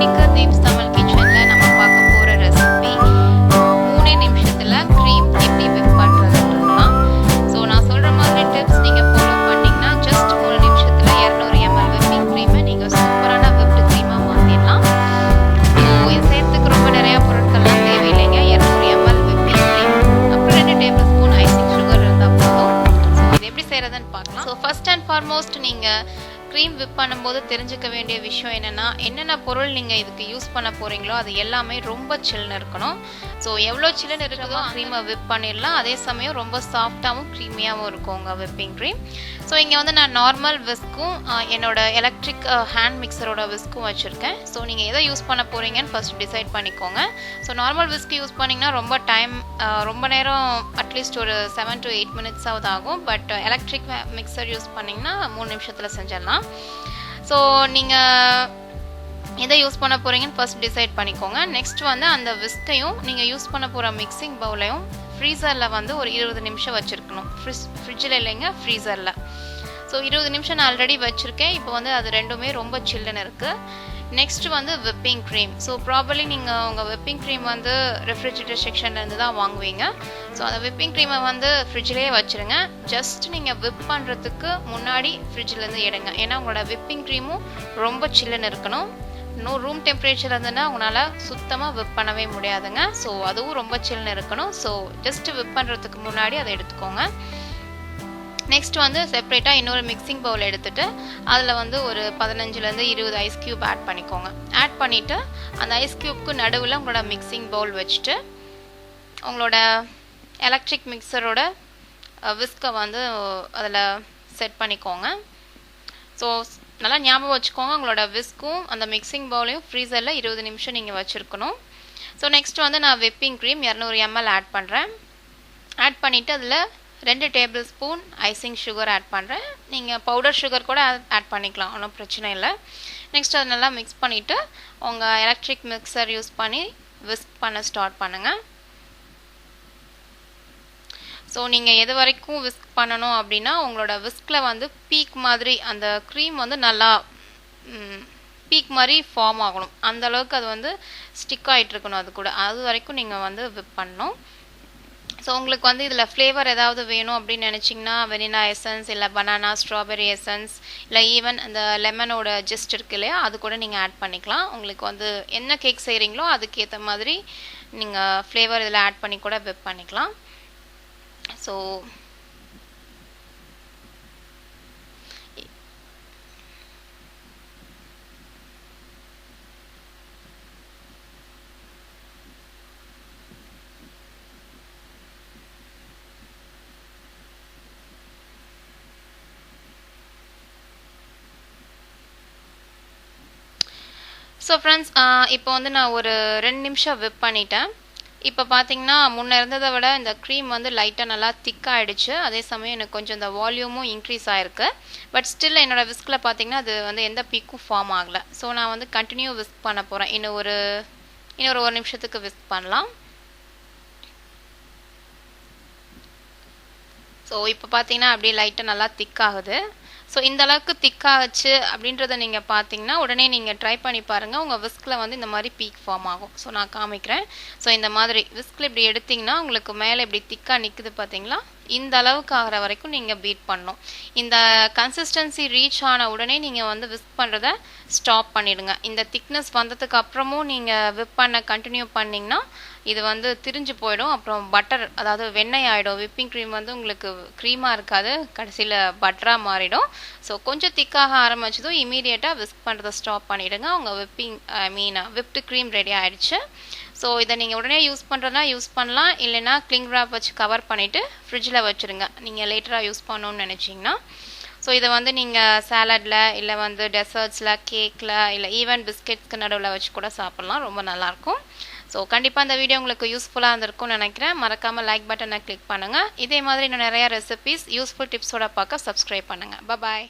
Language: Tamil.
இன்னைக்கு தீப்ஸ் தமிழ் கிச்சன்ல நம்ம பார்க்க போற ரெசிபி 3 நிமிஷத்துல க்ரீம் எப்படி whip பண்றதுன்றதுதான். சோ நான் சொல்ற மாதிரி டிப்ஸ் நீங்க ஃபாலோ பண்ணீங்கன்னா just 3 நிமிஷத்துல 200 ml whipping cream நீங்க சூப்பரான whipped cream மாத்திடலாம். சோ இது சேர்த்துக்கு ரொம்ப நிறைய பொருட்கள்லாம் தேவையில்லைங்க. 200 ml whipping cream அப்புறம் 2 டேபிள்ஸ்பூன் ஐசிங் சுகர் இருந்தா போதும். சோ இது எப்படி செய்யறதுன்னு பார்க்கலாம். சோ ஃபர்ஸ்ட் அண்ட் ஃபார்மோஸ்ட் நீங்க க்ரீம் whip பண்ணும்போது தெரிஞ்சுக்க வேண்டிய விஷயம் என்னென்ன பொருள் நீங்கள் இதுக்கு யூஸ் பண்ண போகிறீங்களோ அது எல்லாமே ரொம்ப சில்லுன்னு இருக்கணும். ஸோ எவ்வளோ சில்லுன்னு இருக்குதோ க்ரீமை whip பண்ணிடலாம். அதே சமயம் ரொம்ப சாஃப்டாகவும் க்ரீமியாகவும் இருக்கும் உங்கள் whipping க்ரீம். ஸோ இங்கே வந்து நான் நார்மல் விஸ்க்கும் என்னோட எலக்ட்ரிக் ஹேண்ட் மிக்சரோட விஸ்க்கும் வச்சுருக்கேன். ஸோ நீங்கள் எதை யூஸ் பண்ண போகிறீங்கன்னு ஃபர்ஸ்ட் டிசைட் பண்ணிக்கோங்க. ஸோ நார்மல் விஸ்க் யூஸ் பண்ணிங்கன்னா ரொம்ப நேரம் அட்லீஸ்ட் ஒரு 7 to 8 மினிட்ஸாவது ஆகும். பட் எலக்ட்ரிக் மிக்சர் யூஸ் பண்ணிங்கன்னா 3 நிமிஷத்தில் செஞ்சிடலாம். ஸோ நீங்கள் எதை யூஸ் பண்ண போகிறீங்கன்னு ஃபர்ஸ்ட் டிசைட் பண்ணிக்கோங்க. நெக்ஸ்ட் வந்து அந்த விஸ்கையும் நீங்கள் யூஸ் பண்ண போகிற மிக்சிங் பவுலையும் ஃப்ரீசரில் வந்து ஒரு 20 நிமிஷம் வச்சுருக்கணும். ஃப்ரிட்ஜில் இல்லைங்க, ஃப்ரீசரில். ஸோ 20 நிமிஷம் நான் ஆல்ரெடி வச்சுருக்கேன். இப்போ வந்து அது ரெண்டுமே ரொம்ப சில்லுன்னு இருக்குது. நெக்ஸ்ட் வந்து whipping cream. ஸோ ப்ராபர்லி நீங்கள் உங்கள் whipping cream வந்து ரெஃப்ரிஜரேட்டர் செக்ஷன்லேருந்து தான் வாங்குவீங்க. ஸோ அந்த whipping cream வந்து ஃப்ரிட்ஜிலேயே வச்சுருங்க. ஜஸ்ட் நீங்கள் whip பண்ணுறதுக்கு முன்னாடி ஃப்ரிட்ஜிலேருந்து எடுங்க. ஏன்னா உங்களோட whipping creamமும் ரொம்ப சில்லுன்னு இருக்கணும். இன்னும் ரூம் டெம்பரேச்சர் இருந்ததுன்னா உங்களால் சுத்தமாக whip பண்ணவே முடியாதுங்க. ஸோ அதுவும் ரொம்ப சில்லுன்னு இருக்கணும். ஸோ ஜஸ்ட் whip பண்ணுறதுக்கு முன்னாடி அதை எடுத்துக்கோங்க. நெக்ஸ்ட் வந்து செப்பரேட்டாக இன்னொரு மிக்சிங் பவுல் எடுத்துகிட்டு அதில் வந்து ஒரு 15லேருந்து 20 ஐஸ் க்யூப் ஆட் பண்ணிக்கோங்க. ஆட் பண்ணிவிட்டு அந்த ஐஸ் க்யூப்க்கு நடுவில் உங்களோட மிக்சிங் பவுல் வச்சுட்டு உங்களோட எலக்ட்ரிக் மிக்சரோட விஸ்கை வந்து அதில் செட் பண்ணிக்கோங்க. ஸோ நல்லா ஞாபகம் வச்சுக்கோங்க, உங்களோட விஸ்க்கும் அந்த மிக்சிங் பவுலையும் ஃப்ரீசரில் 20 நிமிஷம் நீங்கள் வச்சுருக்கணும். ஸோ நெக்ஸ்ட் வந்து நான் whipping cream 200 ml ஆட் பண்ணுறேன். ஆட் பண்ணிவிட்டு அதில் 2 tablespoon icing sugar add பண்ணுறேன். நீங்கள் பவுடர் சுகர் கூட ஆட் பண்ணிக்கலாம், ஒன்றும் பிரச்சனை இல்லை. நெக்ஸ்ட் அதை நல்லா மிக்ஸ் பண்ணிவிட்டு உங்கள் எலக்ட்ரிக் மிக்சர் யூஸ் பண்ணி விஸ்க் பண்ண ஸ்டார்ட் பண்ணுங்கள். ஸோ நீங்கள் எது வரைக்கும் விஸ்க் பண்ணணும் அப்படின்னா உங்களோட விஸ்கில் வந்து பீக் மாதிரி அந்த க்ரீம் வந்து நல்லா பீக் மாதிரி ஃபார்ம் ஆகணும். அந்தளவுக்கு அது வந்து ஸ்டிக் ஆகிட்டு இருக்கணும். அது வரைக்கும் நீங்கள் வந்து whip பண்ணணும். ஸோ உங்களுக்கு வந்து இதில் ஃப்ளேவர் ஏதாவது வேணும் அப்படின்னு நினச்சிங்கன்னா வெனிலா எசன்ஸ் இல்லை பனானா ஸ்ட்ராபெரி எசன்ஸ் இல்லை ஈவன் அந்த லெமனோட ஜெஸ்ட் இருக்கு இல்லையா, அது கூட நீங்கள் ஆட் பண்ணிக்கலாம். உங்களுக்கு வந்து என்ன கேக் செய்கிறீங்களோ அதுக்கேற்ற மாதிரி நீங்கள் ஃப்ளேவர் இதில் ஆட் பண்ணி கூட whip பண்ணிக்கலாம். ஸோ ஃப்ரெண்ட்ஸ், இப்போ வந்து நான் ஒரு 2 நிமிஷம் whip பண்ணிட்டேன். இப்போ பார்த்தீங்கன்னா முன்னே இருந்ததை விட இந்த க்ரீம் வந்து லைட்டாக நல்லா திக்காகிடுச்சு. அதே சமயம் எனக்கு கொஞ்சம் இந்த வால்யூமும் இன்க்ரீஸ் ஆகிருக்கு. பட் ஸ்டில் என்னோட விஸ்கில் பார்த்தீங்கன்னா அது வந்து எந்த பீக்கும் ஃபார்ம் ஆகலை. ஸோ நான் வந்து கண்டினியூ விஸ்க் பண்ண போகிறேன். இன்னொரு 1 நிமிஷத்துக்கு விஸ்க் பண்ணலாம். ஸோ இப்போ பார்த்தீங்கன்னா அப்படியே லைட்டாக நல்லா திக்காகுது. ஸோ இந்த அளவுக்கு திக்காகச்சு அப்படின்றத நீங்கள் பார்த்தீங்கன்னா உடனே நீங்கள் ட்ரை பண்ணி பாருங்கள். உங்கள் விஸ்கில் வந்து இந்த மாதிரி பீக் ஃபார்ம் ஆகும். ஸோ நான் காமிக்கிறேன். ஸோ இந்த மாதிரி விஸ்கில் இப்படி எடுத்திங்கன்னா உங்களுக்கு மேலே இப்படி திக்காக நிற்குது பார்த்தீங்களா, இந்த அளவுக்கு ஆகிற வரைக்கும் நீங்கள் பீட் பண்ணணும். இந்த கன்சிஸ்டன்சி ரீச் ஆன உடனே நீங்கள் வந்து விஸ்க் பண்ணுறத ஸ்டாப் பண்ணிவிடுங்க. இந்த திக்னஸ் வந்ததுக்கு அப்புறமும் நீங்கள் whip பண்ண கண்டினியூ பண்ணிங்கன்னா இது வந்து திரிஞ்சு போயிடும். அப்புறம் பட்டர், அதாவது வெண்ணெய் ஆகிடும். whipping cream வந்து உங்களுக்கு க்ரீமாக இருக்காது, கடைசியில் பட்டராக மாறிடும். ஸோ கொஞ்சம் திக்காக ஆரம்பிச்சதும் இமீடியட்டாக விஸ்க் பண்ணுறதை ஸ்டாப் பண்ணிவிடுங்க. உங்கள் whipped cream ரெடி ஆகிடுச்சு. ஸோ இதை நீங்கள் உடனே யூஸ் பண்ணுறதா யூஸ் பண்ணலாம், இல்லைனா கிளிங் ராப் வச்சு கவர் பண்ணிவிட்டு ஃப்ரிட்ஜில் வச்சுருங்க நீங்கள் லேட்டராக யூஸ் பண்ணணும்னு நினச்சிங்கன்னா. ஸோ இதை வந்து நீங்கள் சாலடில் இல்லை வந்து டெசர்ட்ஸில் கேக்கில் இல்லை ஈவன் பிஸ்கெட்ஸ்க்கு நடுவில் வச்சு கூட சாப்பிட்லாம். ரொம்ப நல்லாயிருக்கும். ஸோ கண்டிப்பாக இந்த வீடியோ உங்களுக்கு யூஸ்ஃபுல்லாக இருந்திருக்கும்னு நினைக்கிறேன். மறக்காமல் லைக் பட்டனை கிளிக் பண்ணுங்கள். இதே மாதிரி இன்னும் நிறையா ரெசிபீஸ் யூஸ்ஃபுல் டிப்ஸோட பார்க்க சப்ஸ்கிரைப் பண்ணுங்கள். பாய்.